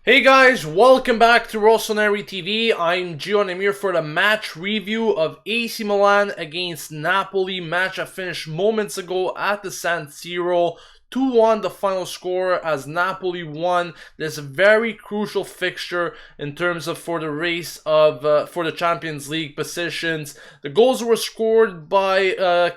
Hey guys, welcome back to Rossoneri TV. I'm Gio and I'm here for the match review of AC Milan against Napoli. Match that finished moments ago at the San Siro. 2-1 the final score as Napoli won this very crucial fixture in terms of for the race of for the Champions League positions. The goals were scored by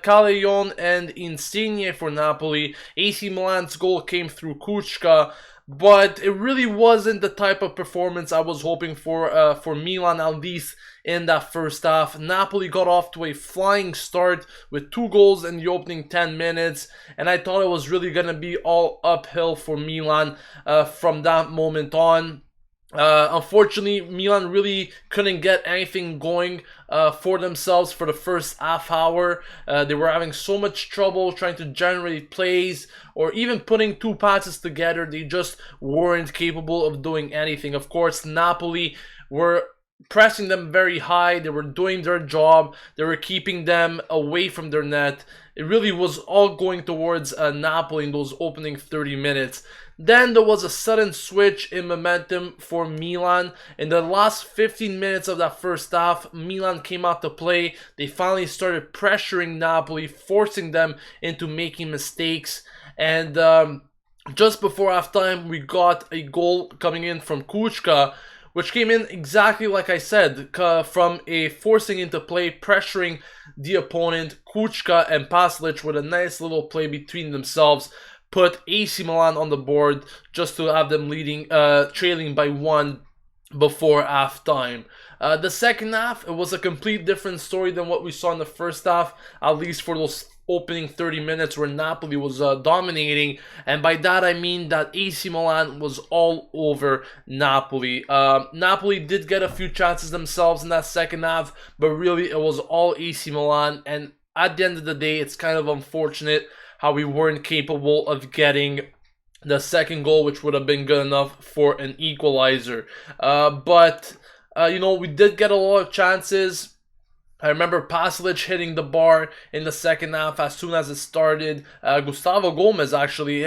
Callejon and Insigne for Napoli. AC Milan's goal came through Kucka. But it really wasn't the type of performance I was hoping for Milan, at least in that first half. Napoli got off to a flying start with 2 goals in the opening 10 minutes, and I thought it was really going to be all uphill for Milan from that moment on. Unfortunately, Milan really couldn't get anything going for themselves for the first half hour. They were having so much trouble trying to generate plays or even putting 2 passes together. They just weren't capable of doing anything. Of course, Napoli were pressing them very high. They were doing their job. They were keeping them away from their net. It really was all going towards Napoli in those opening 30 minutes. Then there was a sudden switch in momentum for Milan. In the last 15 minutes of that first half, Milan came out to play. They finally started pressuring Napoli, forcing them into making mistakes. And just before halftime, we got a goal coming in from Kucka, which came in exactly like I said, from a forcing into play, pressuring the opponent. Kucka and Pasalic with a nice little play between themselves put AC Milan on the board just to have them trailing by 1 before halftime. The second half, it was a complete different story than what we saw in the first half, at least for those opening 30 minutes where Napoli was dominating, and by that I mean that AC Milan was all over Napoli. Napoli did get a few chances themselves in that second half, but really it was all AC Milan, and at the end of the day, it's kind of unfortunate how we weren't capable of getting the second goal, which would have been good enough for an equalizer. But we did get a lot of chances. I remember Pasalic hitting the bar in the second half as soon as it started. Gustavo Gomez actually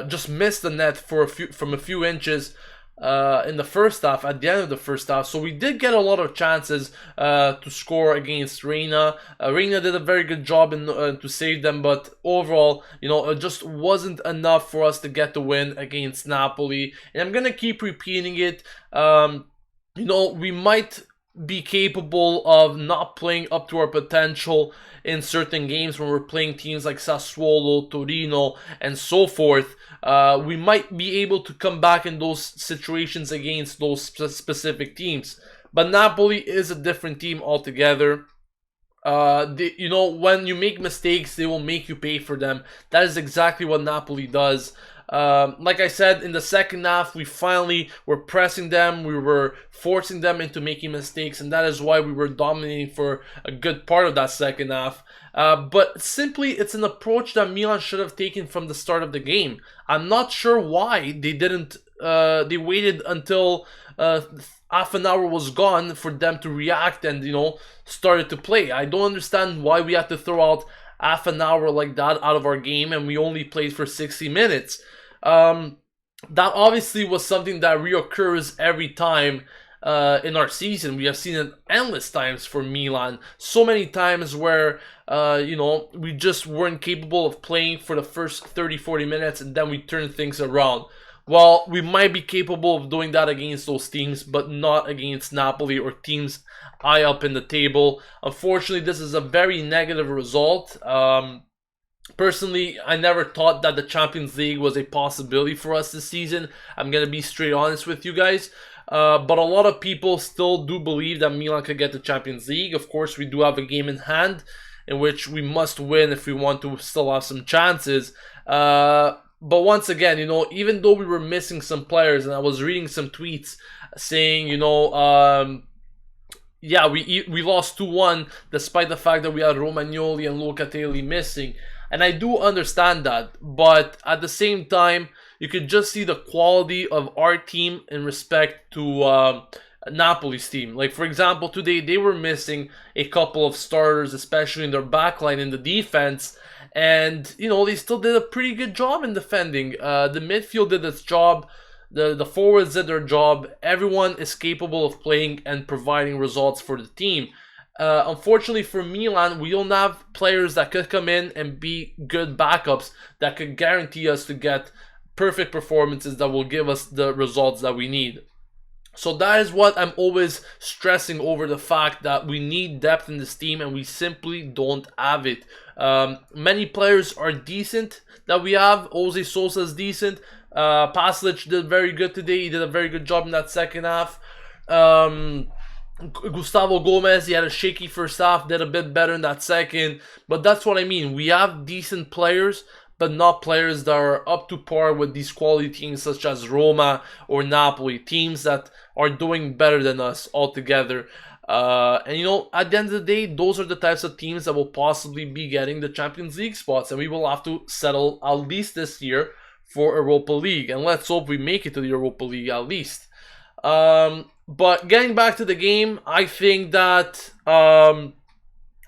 just missed the net from a few inches in the first half, at the end of the first half. So we did get a lot of chances to score against Reina. Reina did a very good job to save them, but overall, it just wasn't enough for us to get the win against Napoli. And I'm gonna keep repeating it. We might be capable of not playing up to our potential in certain games when we're playing teams like Sassuolo, Torino, and so forth. We might be able to come back in those situations against those specific teams. But Napoli is a different team altogether. When you make mistakes, they will make you pay for them. That is exactly what Napoli does. Like I said, in the second half, we finally were pressing them. We were forcing them into making mistakes, and that is why we were dominating for a good part of that second half. But simply, it's an approach that Milan should have taken from the start of the game. I'm not sure why they didn't. They waited until half an hour was gone for them to react and started to play. I don't understand why we had to throw out half an hour like that out of our game and we only played for 60 minutes. That obviously was something that reoccurs every time in our season. We have seen it endless times for Milan. So many times where, we just weren't capable of playing for the first 30-40 minutes and then we turn things around. Well, we might be capable of doing that against those teams, but not against Napoli or teams high up in the table. Unfortunately, this is a very negative result. Personally, I never thought that the Champions League was a possibility for us this season. I'm going to be straight honest with you guys. But a lot of people still do believe that Milan could get the Champions League. Of course, we do have a game in hand in which we must win if we want to still have some chances. But once again, even though we were missing some players, and I was reading some tweets saying, we lost 2-1 despite the fact that we had Romagnoli and Locatelli missing. And I do understand that, but at the same time, you could just see the quality of our team in respect to Napoli's team. Like, for example, today they were missing a couple of starters, especially in their backline in the defense. And, they still did a pretty good job in defending. The midfield did its job. The forwards did their job. Everyone is capable of playing and providing results for the team. Unfortunately for Milan, we don't have players that could come in and be good backups that could guarantee us to get perfect performances that will give us the results that we need. So that is what I'm always stressing over, the fact that we need depth in this team and we simply don't have it. Many players are decent that we have. Jose Sosa is decent. Paslic did very good today. He did a very good job in that second half. Gustavo Gomez, he had a shaky first half, did a bit better in that second. But that's what I mean. We have decent players, but not players that are up to par with these quality teams such as Roma or Napoli, teams that are doing better than us altogether. And at the end of the day, those are the types of teams that will possibly be getting the Champions League spots, and we will have to settle at least this year for Europa League, and let's hope we make it to the Europa League at least. But getting back to the game, I think that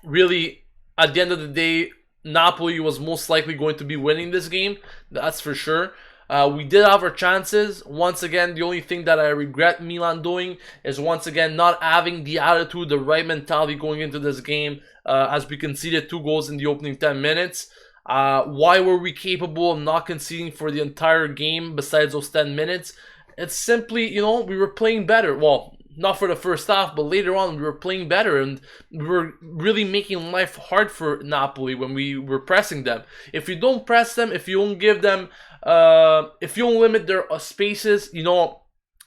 really at the end of the day, Napoli was most likely going to be winning this game. That's for sure. We did have our chances. Once again, the only thing that I regret Milan doing is once again not having the attitude, the right mentality going into this game, as we conceded 2 goals in the opening 10 minutes. Why were we capable of not conceding for the entire game besides those 10 minutes? It's simply, we were playing better. Well, not for the first half, but later on we were playing better and we were really making life hard for Napoli when we were pressing them. If you don't press them, if you don't give them, if you don't limit their spaces,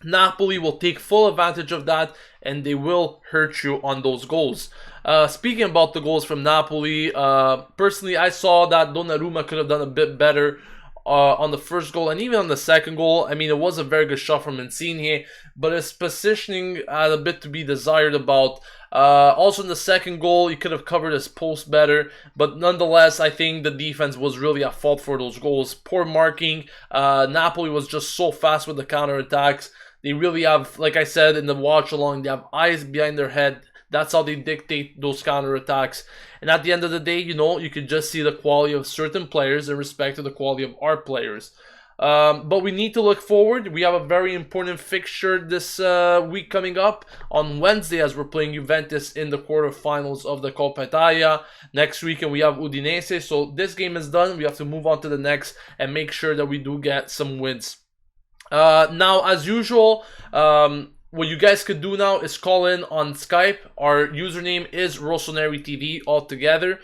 Napoli will take full advantage of that and they will hurt you on those goals. Speaking about the goals from Napoli, personally I saw that Donnarumma could have done a bit better on the first goal and even on the second goal. I mean, it was a very good shot from Insigne, but his positioning had a bit to be desired about. Also in the second goal, he could have covered his post better, but nonetheless, I think the defense was really at fault for those goals. Poor marking. Napoli was just so fast with the counterattacks. They really have, like I said in the watch along, they have eyes behind their head. That's how they dictate those counterattacks. And at the end of the day, you could just see the quality of certain players in respect to the quality of our players. But we need to look forward. We have a very important fixture this week coming up on Wednesday as we're playing Juventus in the quarterfinals of the Coppa Italia. Next weekend we have Udinese. So this game is done. We have to move on to the next and make sure that we do get some wins. Now, as usual, what you guys could do now is call in on Skype. Our username is Rossoneri TV altogether.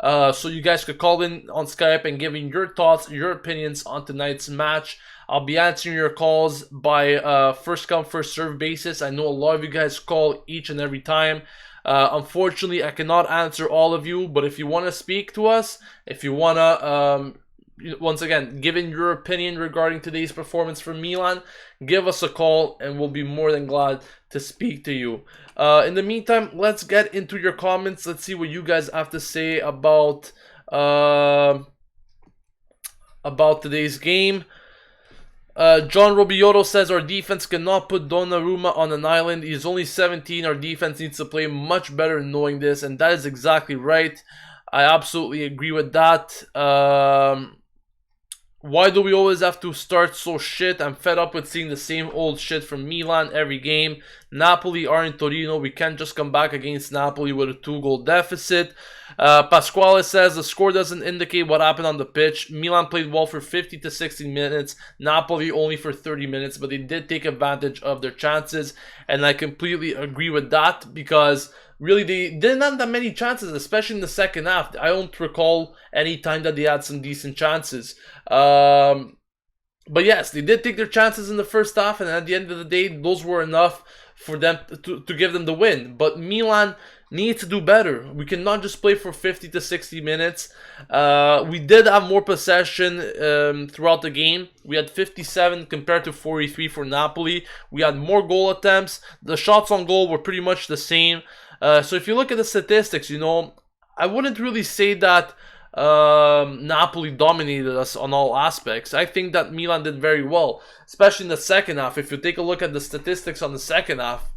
So you guys could call in on Skype and give in your thoughts, your opinions on tonight's match. I'll be answering your calls by first come, first serve basis. I know a lot of you guys call each and every time. Unfortunately, I cannot answer all of you, but if you want to speak to us, if you want to once again, given your opinion regarding today's performance for Milan, give us a call and we'll be more than glad to speak to you. In the meantime, let's get into your comments. Let's see what you guys have to say about today's game. John Robiotto says our defense cannot put Donnarumma on an island. He's only 17. Our defense needs to play much better knowing this, and that is exactly right. I absolutely agree with that. Why do we always have to start so shit? I'm fed up with seeing the same old shit from Milan every game. Napoli are in Torino. We can't just come back against Napoli with a 2-goal deficit. Pasquale says the score doesn't indicate what happened on the pitch. Milan played well for 50 to 60 minutes. Napoli only for 30 minutes, but they did take advantage of their chances. And I completely agree with that because really they didn't have that many chances, especially in the second half. I don't recall any time that they had some decent chances. But yes, they did take their chances in the first half, and at the end of the day, those were enough for them to give them the win. But Milan needs to do better. We cannot just play for 50 to 60 minutes. We did have more possession throughout the game. We had 57 compared to 43 for Napoli. We had more goal attempts. The shots on goal were pretty much the same. So if you look at the statistics, I wouldn't really say that Napoli dominated us on all aspects. I think that Milan did very well, especially in the second half. If you take a look at the statistics on the second half,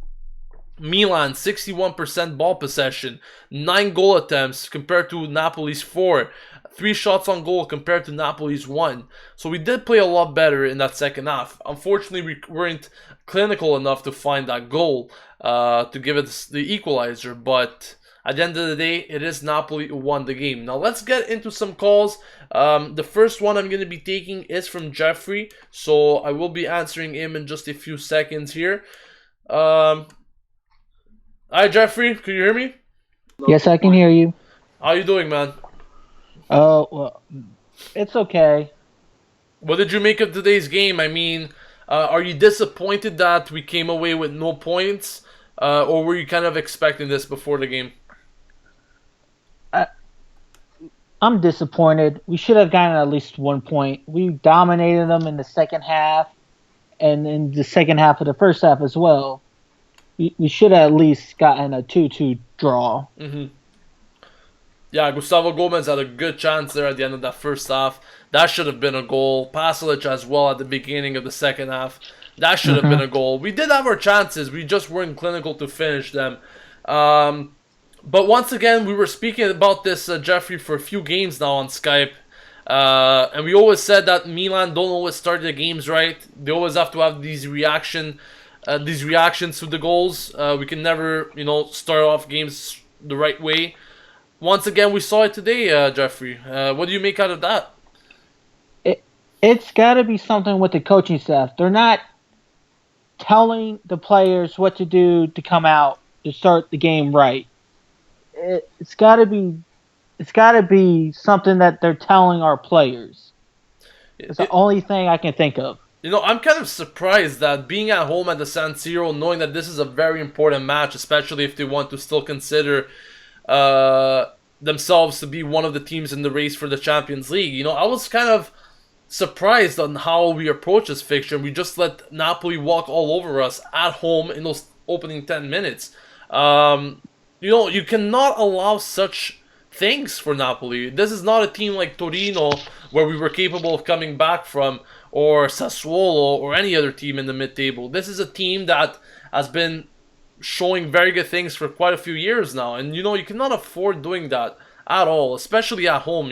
Milan 61% ball possession, 9 goal attempts compared to Napoli's 4, 3 shots on goal compared to Napoli's 1. So we did play a lot better in that second half. Unfortunately, we weren't clinical enough to find that goal to give it the equalizer. But at the end of the day, it is Napoli who won the game. Now let's get into some calls. The first one I'm going to be taking is from Jeffrey. So I will be answering him in just a few seconds here. Hi Jeffrey, can you hear me? Yes, I can hear you. How you doing, man? Oh, well, it's okay. What did you make of today's game? I mean, are you disappointed that we came away with no points? Or were you kind of expecting this before the game? I, I'm disappointed. We should have gotten at least 1 point. We dominated them in the second half and in the second half of the first half as well. We should have at least gotten a 2-2 draw. Mm-hmm. Yeah, Gustavo Gomez had a good chance there at the end of that first half. That should have been a goal. Pasalic as well at the beginning of the second half. That should have been a goal. We did have our chances. We just weren't clinical to finish them. But once again, we were speaking about this, Jeffrey, for a few games now on Skype. And we always said that Milan don't always start the games right. They always have to have these reactions to the goals. We can never, start off games the right way. Once again, we saw it today, Jeffrey. What do you make out of that? It's got to be something with the coaching staff. They're not telling the players what to do to come out to start the game right. It's got to be something that they're telling our players. It's the only thing I can think of. I'm kind of surprised that being at home at the San Siro, knowing that this is a very important match, especially if they want to still consider themselves to be one of the teams in the race for the Champions League. I was kind of surprised on how we approach this fixture. We just let Napoli walk all over us at home in those opening 10 minutes. You cannot allow such things for Napoli. This is not a team like Torino where we were capable of coming back from, or Sassuolo, or any other team in the mid-table. This is a team that has been showing very good things for quite a few years now, and you cannot afford doing that at all, especially at home.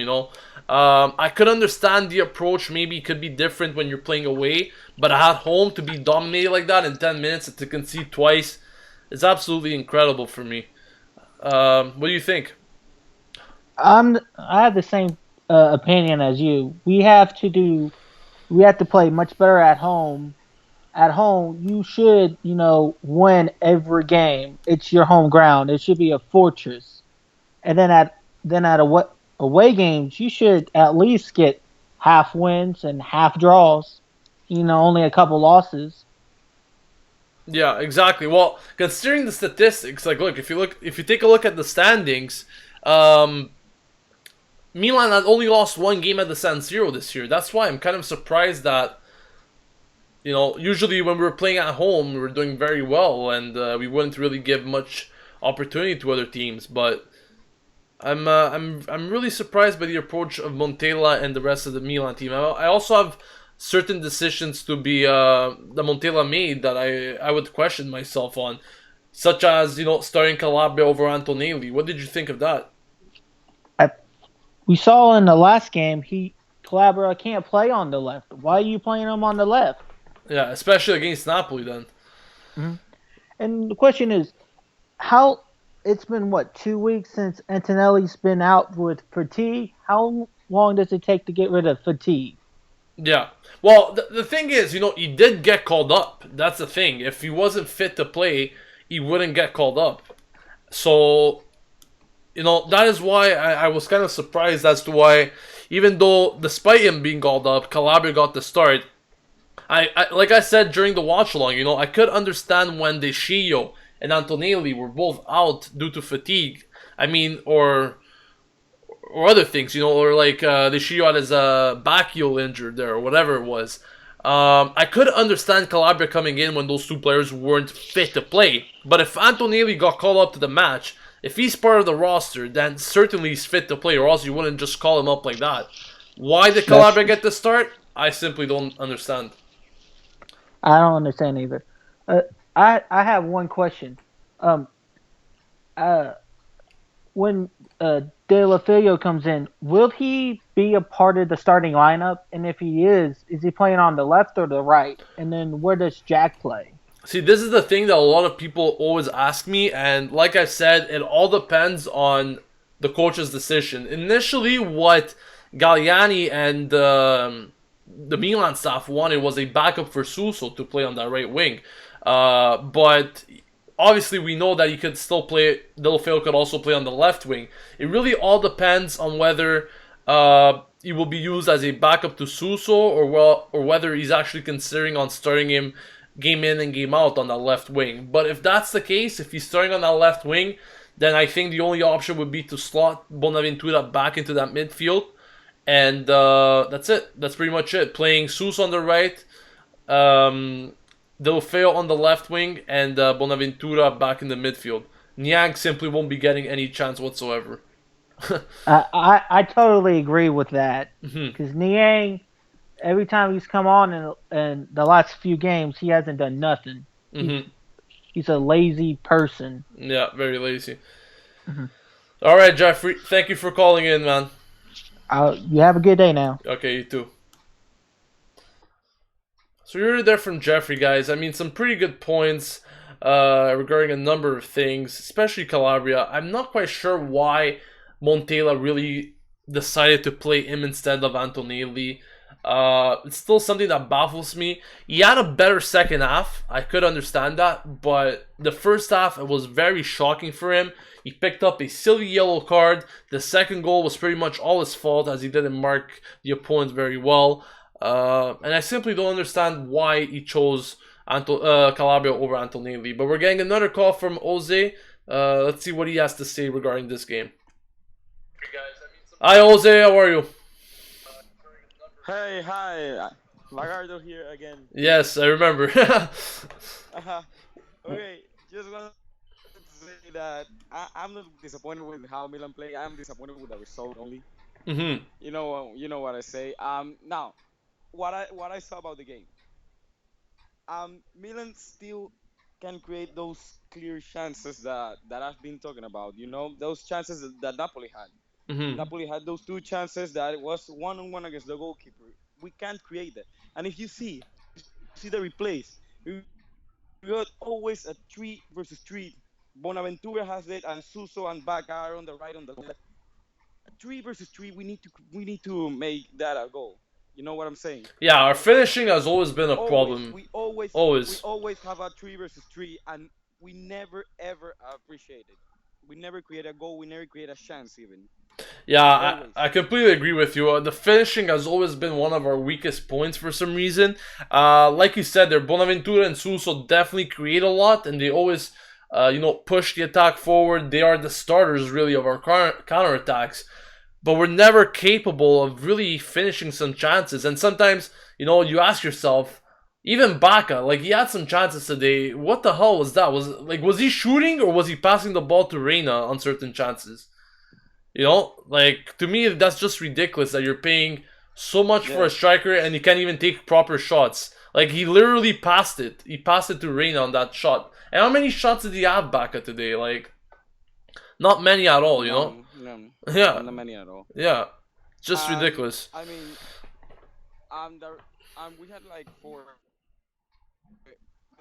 I could understand the approach maybe could be different when you're playing away, but at home to be dominated like that in 10 minutes and to concede twice is absolutely incredible for me. What do you think? I have the same opinion as you. We have to play much better at home. At home, you should, win every game. It's your home ground. It should be a fortress. And then at away games, you should at least get half wins and half draws. Only a couple losses. Yeah, exactly. Well, considering the statistics, like look, if you take a look at the standings, Milan had only lost one game at the San Siro this year. That's why I'm kind of surprised that usually when we were playing at home, we were doing very well, and we wouldn't really give much opportunity to other teams. But I'm really surprised by the approach of Montella and the rest of the Milan team. I also have certain decisions to be that Montella made that I would question myself on, such as starting Calabria over Antonelli. What did you think of that? We saw in the last game, Calabria can't play on the left. Why are you playing him on the left? Yeah, especially against Napoli then. Mm-hmm. And the question is, how it's been 2 weeks since Antonelli's been out with fatigue. How long does it take to get rid of fatigue? Yeah. Well, the thing is, he did get called up. That's the thing. If he wasn't fit to play, he wouldn't get called up. So, that is why I was kind of surprised as to why, even though, despite him being called up, Calabria got the start. I like I said during the watch along, I could understand when De Scio and Antonelli were both out due to fatigue. I mean, or other things, or like De Scio had his back heel injured there, or whatever it was. I could understand Calabria coming in when those two players weren't fit to play. But if Antonelli got called up to the match, if he's part of the roster, then certainly he's fit to play, or else you wouldn't just call him up like that. Why did Calabria get the start? I simply don't understand. I don't understand either. I have one question. when De La Filio comes in, will he be a part of the starting lineup? And if he is he playing on the left or the right? And then where does Jack play? See, this is the thing that a lot of people always ask me, and like I said, it all depends on the coach's decision. Initially, what Galliani and the Milan staff wanted was a backup for Suso to play on that right wing. But obviously, we know that he could still play. Delofeo could also play on the left wing. It really all depends on whether he will be used as a backup to Suso, or whether he's actually considering on starting him game in and game out on that left wing. But if that's the case, if he's starting on that left wing, then I think the only option would be to slot Bonaventura back into that midfield. And that's it. That's pretty much it. Playing Sus on the right, Delofeo on the left wing, and Bonaventura back in the midfield. Niang simply won't be getting any chance whatsoever. I totally agree with that Hmm. because Niang, every time he's come on in the last few games, he hasn't done nothing. He's Hmm. he's a lazy person. Yeah, very lazy. Mhm. All right, Jeffrey. Thank you for calling in, man. You have a good day now. Okay, you too. So you heard there from Jeffrey, guys. I mean, some pretty good points regarding a number of things, especially Calabria. I'm not quite sure why Montella really decided to play him instead of Antonelli. It's still something that baffles me. He had a better second half. I could understand that, but the first half, it was very shocking for him. He picked up a silly yellow card. The second goal was pretty much all his fault, as he didn't mark the opponent very well. And I simply don't understand why he chose Calabria over Antonelli. But we're getting another call from Jose. Let's see what he has to say regarding this game. Hi, Jose. How are you? Hey, hi, Lagardo here again. Yes, I remember. Uh-huh. Okay, just wanted to say that I'm not disappointed with how Milan play. I'm disappointed with the result only. Hmm. You know what I say. Now, what I saw about the game. Milan still can create those clear chances that I've been talking about. You know, those chances that Napoli had. Hmm. Napoli had those two chances that it was one on one against the goalkeeper. We can't create that. And if you see the replays, we got always a 3 versus 3. Bonaventura has it, and Suso and Baca are on the right, on the left. 3 versus 3. We need to make that a goal. You know what I'm saying? Yeah, our finishing has always been a Always, problem. we Always. always have a 3 versus 3, and we never ever appreciate it. We never create a goal. We never create a chance even. Yeah, Always. I completely agree with you. The finishing has always been one of our weakest points for some reason. Like you said, there, Bonaventura and Suso definitely create a lot, and they always, push the attack forward. They are the starters, really, of our counterattacks. But we're never capable of really finishing some chances. And sometimes, you ask yourself, even Baca, like he had some chances today. What the hell was that? Was he shooting or was he passing the ball to Reina on certain chances? Like to me, that's just ridiculous that you're paying so much for a Yeah. striker and he can't even take proper shots. Like he literally passed it. He passed it to Reina on that shot. And how many shots did he have Baca today? Like not many at all. None, none, Yeah, not many at all. yeah, just And ridiculous. I mean, the we had like for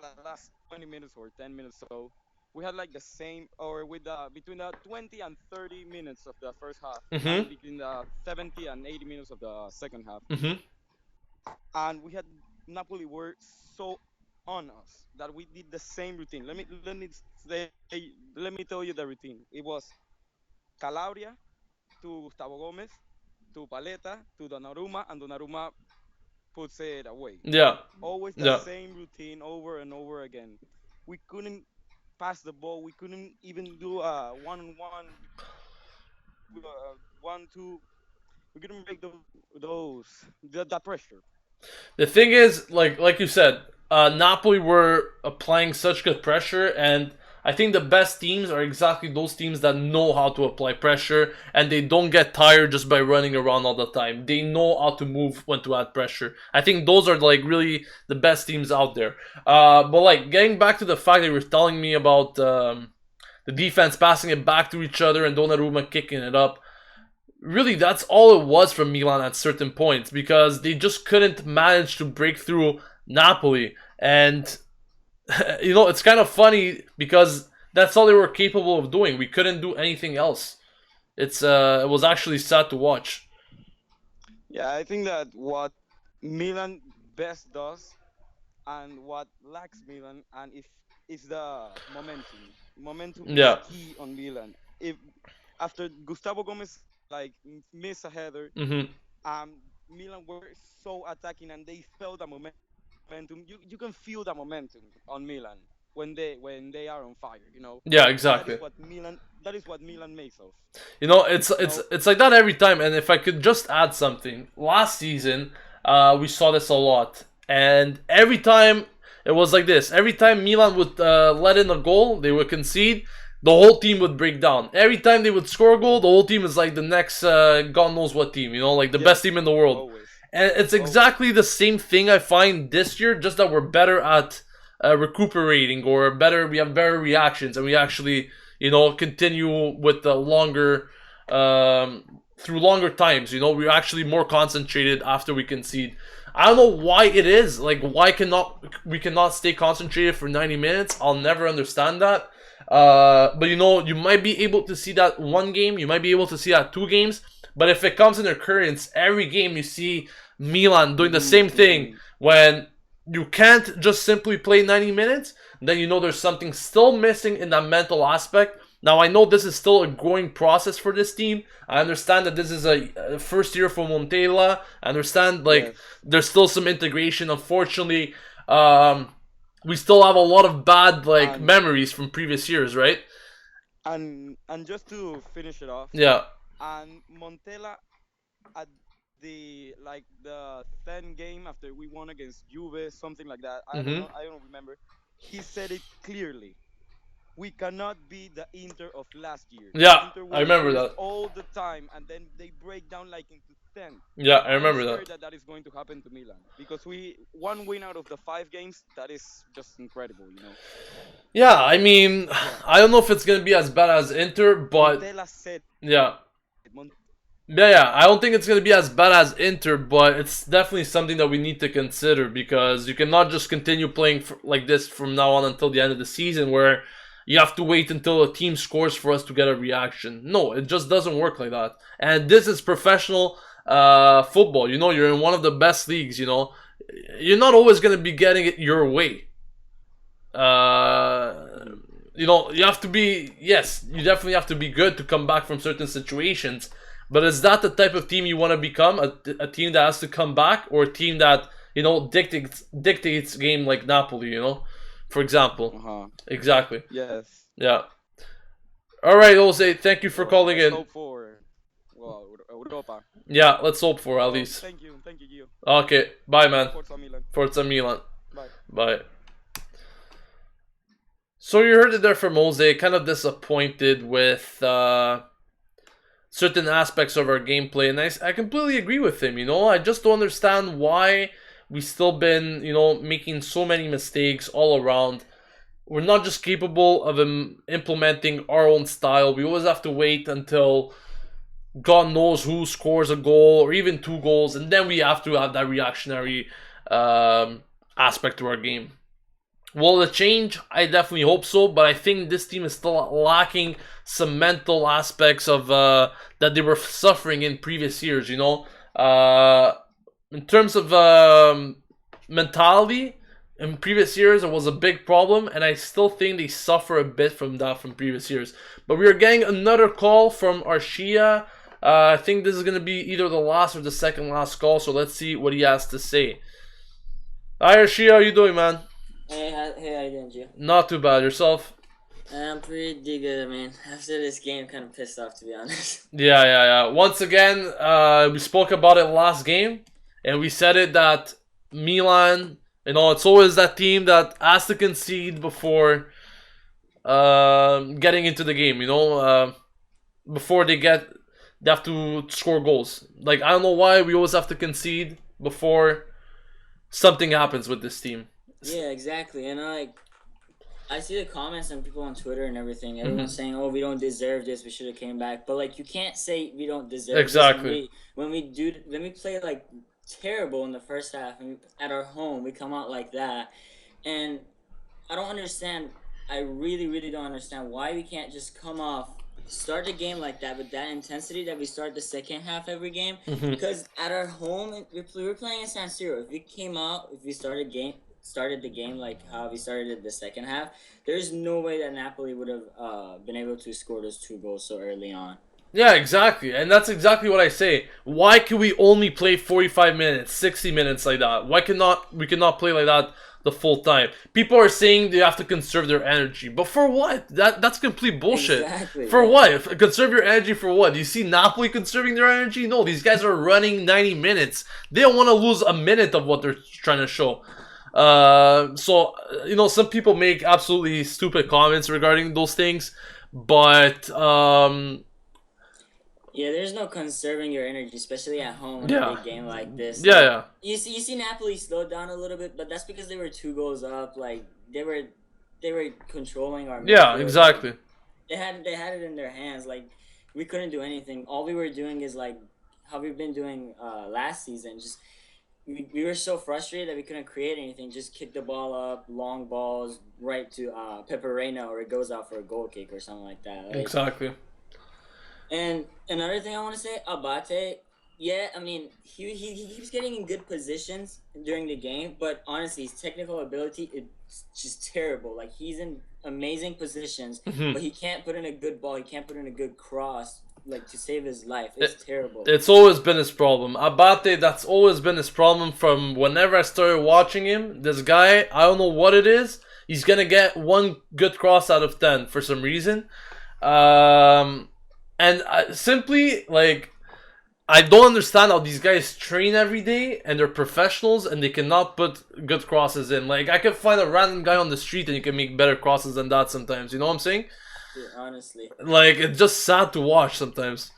the last 20 minutes or 10 minutes, so we had like the same, or with the between the 20 and 30 minutes of the first half, Mhm, and between the 70 and 80 minutes of the second half, mhm. and we had Napoli were so on us that we did the same routine. Say, let me tell you the routine. It was Calabria to Gustavo Gomez to Paleta to Donnarumma, and Donnarumma puts it away. Yeah, Always the yeah. same routine over and over again. We couldn't pass the ball. We couldn't even do a one-on-one, 1-2. We couldn't break that pressure. The thing is, like you said, Napoli were applying such good pressure, and I think the best teams are exactly those teams that know how to apply pressure, and they don't get tired just by running around all the time. They know how to move when to add pressure. I think those are like really the best teams out there. But like getting back to the fact that you were telling me about the defense passing it back to each other and Donnarumma kicking it up. Really, that's all it was from Milan at certain points because they just couldn't manage to break through Napoli. And, it's kind of funny because that's all they were capable of doing. We couldn't do anything else. It was actually sad to watch. Yeah, I think that what Milan best does and what lacks Milan and if is the momentum. Momentum is Yeah. key on Milan. If after Gustavo Gomez like miss a header, Mm-hmm. Milan were so attacking and they felt the momentum. You can feel the momentum on Milan when they are on fire. Yeah, And that exactly. is what Milan makes of. It's like that every time. And if I could just add something, last season, we saw this a lot, and every time it was like this. Every time Milan would let in a goal, they would concede. The whole team would break down. Every time they would score a goal, the whole team is like the next God knows what team. Like the best team in the world. Always. And it's exactly the same thing I find this year, just that we're better at recuperating or better. We have better reactions, and we actually, continue with the longer, through longer times. We're actually more concentrated after we concede. I don't know why it is. Like, why we cannot stay concentrated for 90 minutes? I'll never understand that. But you might be able to see that one game. You might be able to see that 2 games. But if it comes in occurrence, every game you see Milan doing the same thing when you can't just simply play 90 minutes, then there's something still missing in that mental aspect. Now, I know this is still a growing process for this team. I understand that this is a first year for Montella. I understand, there's still some integration. Unfortunately, we still have a lot of bad, memories from previous years, right? And just to finish it off, Yeah. and Montella at the 10 game after we won against Juve, something like that. I don't Mm-hmm. know. I don't remember. He said it clearly. We cannot be the Inter of last year. Yeah, Inter I were remember first that. all the time, and then they break down into 10. Yeah, I I'm remember scared that. that is going to happen to Milan because we one win out of the 5 games. That is just incredible. Yeah, I mean, Yeah. I don't know if it's gonna be as bad as Inter, but Montella said yeah. it. Mon- Yeah, I don't think it's going to be as bad as Inter, but it's definitely something that we need to consider because you cannot just continue playing like this from now on until the end of the season where you have to wait until a team scores for us to get a reaction. No, it just doesn't work like that. And this is professional football. You're in one of the best leagues, You're not always going to be getting it your way. You have to be, yes, you definitely have to be good to come back from certain situations. But is that the type of team you want to become? A team that has to come back, or a team that dictates game like Napoli? For example. Exactly. Yes. Yeah. All right, Jose. Thank you for calling Let's in. hope for Europa. Yeah, let's hope for at Well, least. thank you, Gio. Okay. Bye, man. Forza Milan. Forza Milan. Bye. Bye. So you heard it there from Jose. Kind of disappointed with certain aspects of our gameplay, and I completely agree with him. I just don't understand why we still been making so many mistakes all around. We're not just capable of implementing our own style. We always have to wait until God knows who scores a goal or even 2 goals, and then we have to have that reactionary aspect to our game. Will it change? I definitely hope so, but I think this team is still lacking some mental aspects of that they were suffering in previous years. In terms of mentality, in previous years it was a big problem, and I still think they suffer a bit from that from previous years. But we are getting another call from Arshia. I think this is going to be either the last or the second last call, so let's see what he has to say. Hi Arshia, how you doing, man? Hey, how you doing, Gio? Not too bad. Yourself? I'm pretty good, man. After this game, kind of pissed off, to be honest. Yeah. Once again, we spoke about it last game, and we said it that Milan, it's always that team that has to concede before getting into the game. Before they have to score goals. I don't know why we always have to concede before something happens with this team. Yeah, exactly. And I see the comments and people on Twitter and everything. Everyone's Mhm. saying, "Oh, we don't deserve this. We should have came back." But like, you can't say we don't deserve this Exactly. when we play like terrible in the first half and at our home we come out like that, and I don't understand. I really, really don't understand why we can't just come off, start the game like that with that intensity that we start the second half every game. Mhm. Because at our home, we're playing in San Siro. If we came out, if we started the game like how we started it the second half, there's no way that Napoli would have been able to score those 2 goals so early on. Yeah, exactly. And that's exactly what I say. Why can we only play 45 minutes, 60 minutes like that? Why cannot we cannot play like that the full time? People are saying they have to conserve their energy. But for what? That's complete bullshit. Exactly. For Yeah. what? Conserve your energy for what? Do you see Napoli conserving their energy? No, these guys are running 90 minutes. They don't want to lose a minute of what they're trying to show. Some people make absolutely stupid comments regarding those things, but Yeah, there's no conserving your energy, especially at home in a yeah, big game like this. yeah, Like, yeah. you see Napoli slowed down a little bit, but that's because they were 2 goals up. Like they were controlling our Yeah, midfield. Like, exactly. they had it in their hands. Like we couldn't do anything. All we were doing is like how we've been doing last season. Just we were so frustrated that we couldn't create anything. Just kick the ball up, long balls right to Peperena, or it goes out for a goal kick or something like that. Like, Exactly. and another thing I want to say, Abate, yeah, I mean, he keeps getting in good positions during the game, but honestly, his technical ability is just terrible. Like, he's in amazing positions, Mhm. but he can't put in a good ball. He can't put in a good cross, like, to save his life. It- It's terrible. It's always been his problem. Abate, that's always been his problem from whenever I started watching him. This guy, I don't know what it is. He's gonna get one good cross out of 10 for some reason. And simply, like, I don't understand how these guys train every day and they're professionals and they cannot put good crosses in. Like, I could find a random guy on the street and he can make better crosses than that sometimes. You know what I'm saying? Dude, honestly, Like, it's just sad to watch sometimes.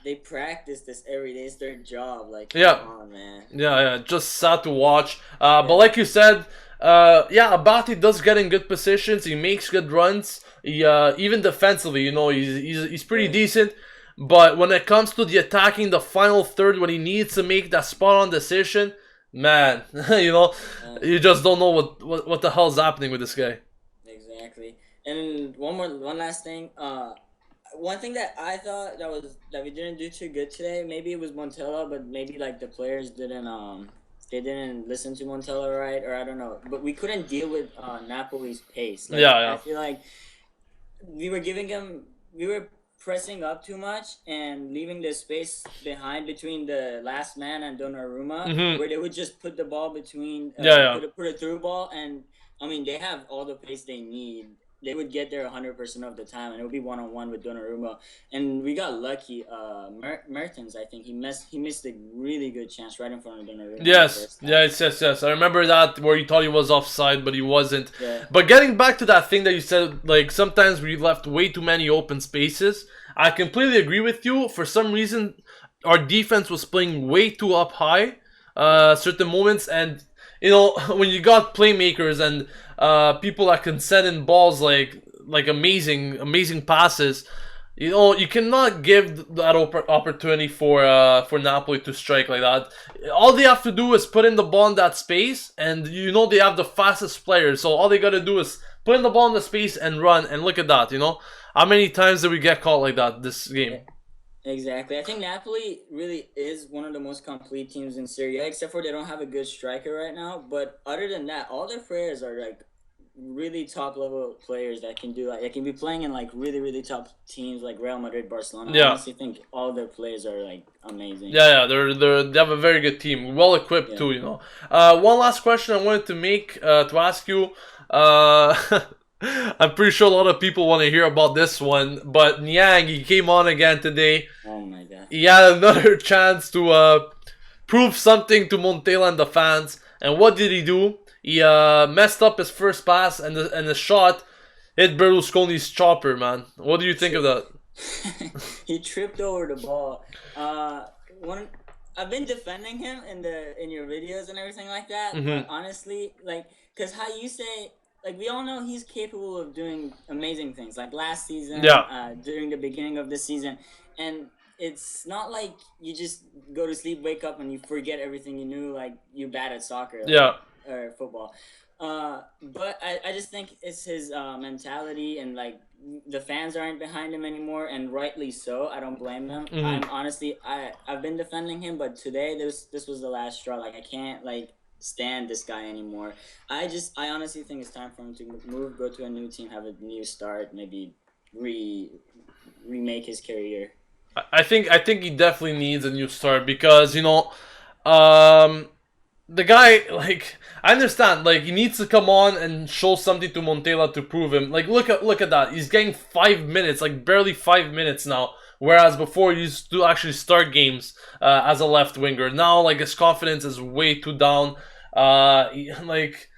they practice this every day. It's their job. Like, Yeah. come on, man. Yeah, just sad to watch. But Yeah. like you said, Abate does get in good positions. He makes good runs. He even defensively, he's pretty Yeah. decent. But when it comes to the attacking, the final third, when he needs to make that spot on decision, man, you just don't know what the hell's happening with this guy. Exactly. And one last thing. One thing that I thought that we didn't do too good today. Maybe it was Montella, but maybe like the players didn't listen to Montella right, or I don't know. But we couldn't deal with Napoli's pace. Like, Yeah. I feel like we were pressing up too much and leaving the space behind between the last man and Donnarumma, Mhm. where they would just put the ball between, Yeah. put a through ball, and I mean they have all the pace they need. They would get there 100% of the time, and it would be 1-on-1 with Donnarumma. And we got lucky. Mertens, I think he missed a really good chance right in front of Donnarumma. Yes. I remember that where you thought he was offside, but he wasn't. Yeah. But getting back to that thing that you said, like sometimes we left way too many open spaces. I completely agree with you. For some reason, our defense was playing way too up high, certain moments, and when you got playmakers and people that can send in balls like amazing passes. You cannot give that opportunity for Napoli to strike like that. All they have to do is put in the ball in that space, and they have the fastest players. So all they gotta do is put in the ball in the space and run. And look at that. How many times did we get caught like that this game? Exactly. I think Napoli really is one of the most complete teams in Serie A, except for they don't have a good striker right now. But other than that, all their players are like really top level players that can do they can be playing in like really really top teams like Real Madrid, Barcelona. Yeah. I honestly think all their players are like amazing. Yeah, they have a very good team, well equipped Yeah. too. One last question I wanted to ask you. I'm pretty sure a lot of people want to hear about this one, but Niang, he came on again today. Oh my god. He had another chance to prove something to Montella and the fans. And what did he do? He messed up his first pass, and the shot hit Berlusconi's chopper, man. What do you think of that? He tripped over the ball. I've been defending him in your videos and everything like that. Mhm. But honestly, like, cause how you say, like we all know he's capable of doing amazing things. Like last season, Yeah. during the beginning of the season, and it's not like you just go to sleep, wake up, and you forget everything you knew. Like you're bad at soccer, like, Yeah. or football. But I just think it's his mentality, and like the fans aren't behind him anymore, and rightly so. I don't blame them. Mhm. I'm honestly I've been defending him, but today this was the last straw. Like I can't like stand this guy anymore. I honestly think it's time for him to move, go to a new team, have a new start, maybe remake his career. I think he definitely needs a new start because um, the guy, like, I understand, like, he needs to come on and show something to Montella to prove him. Like, look at that. He's getting 5 minutes, like barely 5 minutes now. Whereas before he used to actually start games as a left winger. Now, like, his confidence is way too down. Like,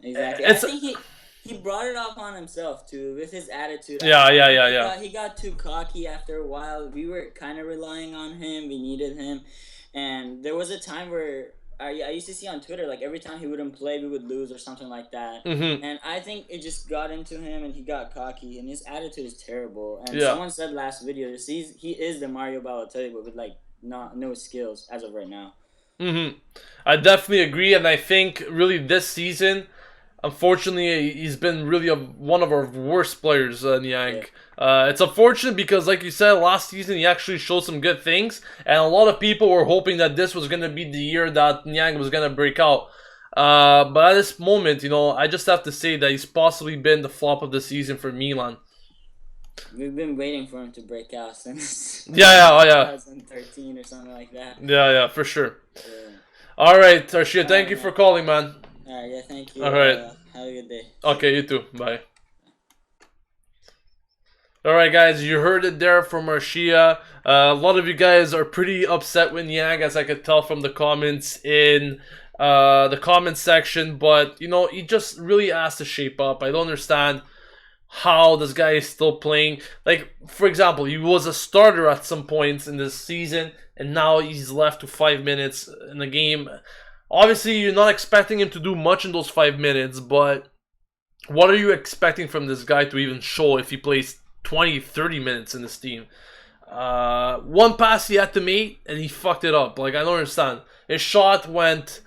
Exactly. I it's think he brought it up on himself too with his attitude. yeah, I yeah, think yeah, yeah. he got too cocky after a while. We were kind of relying on him. We needed him, and there was a time where I used to see on Twitter like every time he wouldn't play, we would lose or something like that. Mm-hmm. And I think it just got into him, and he got cocky, and his attitude is terrible. And Yeah. someone said last video, he is the Mario Balotelli, but with like no skills as of right now. Mm-hmm. I definitely agree, and I think really this season, unfortunately, he's been really one of our worst players, Niang. It's unfortunate because, like you said, last season he actually showed some good things, and a lot of people were hoping that this was going to be the year that Niang was going to break out. But at this moment, I just have to say that he's possibly been the flop of the season for Milan. We've been waiting for him to break out since Yeah, yeah. 2013 or something like that. Yeah, for sure. Yeah. All right, Tarshia, thank you man. for calling, man. All right, yeah, thank you. All right. Have a good day. Okay, you too. Bye. Alright guys, you heard it there from Arshia. A lot of you guys are pretty upset with Yang, as I could tell from the comments in the comment section. But, he just really has to shape up. I don't understand how this guy is still playing. Like, for example, he was a starter at some points in this season, and now he's left to 5 minutes in the game. Obviously, you're not expecting him to do much in those 5 minutes, but what are you expecting from this guy to even show if he plays 20, 30 minutes in this team? One pass he had to make, and he fucked it up. Like, I don't understand. His shot went,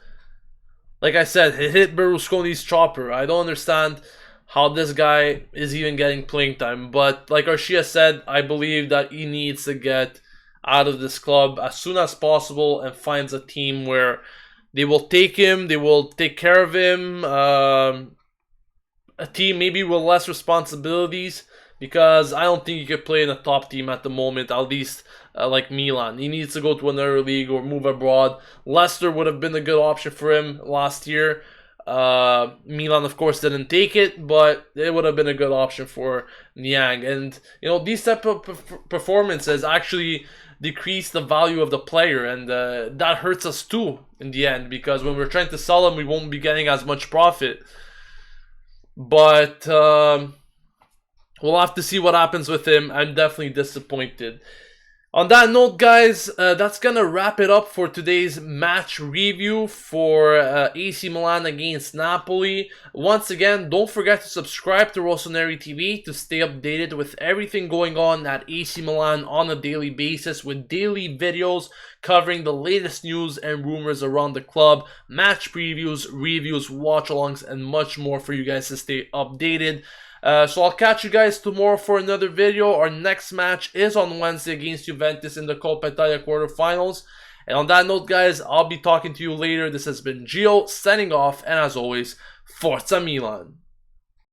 like I said, it hit Berlusconi's chopper. I don't understand how this guy is even getting playing time. But like Arshia said, I believe that he needs to get out of this club as soon as possible and finds a team where they will take him, they will take care of him. A team maybe with less responsibilities, because I don't think he could play in a top team at the moment, at least like Milan. He needs to go to another league or move abroad. Leicester would have been a good option for him last year. Milan, of course, didn't take it, but it would have been a good option for Niang. And, these type of performances actually decrease the value of the player, and that hurts us too in the end, because when we're trying to sell him, we won't be getting as much profit. But we'll have to see what happens with him. I'm definitely disappointed. On that note, guys, that's gonna wrap it up for today's match review for AC Milan against Napoli. Once again, don't forget to subscribe to Rossoneri TV to stay updated with everything going on at AC Milan on a daily basis, with daily videos covering the latest news and rumors around the club, match previews, reviews, watch-alongs, and much more for you guys to stay updated. So I'll catch you guys tomorrow for another video. Our next match is on Wednesday against Juventus in the Coppa Italia quarterfinals. And on that note, guys, I'll be talking to you later. This has been Gio signing off, and as always, Forza Milan.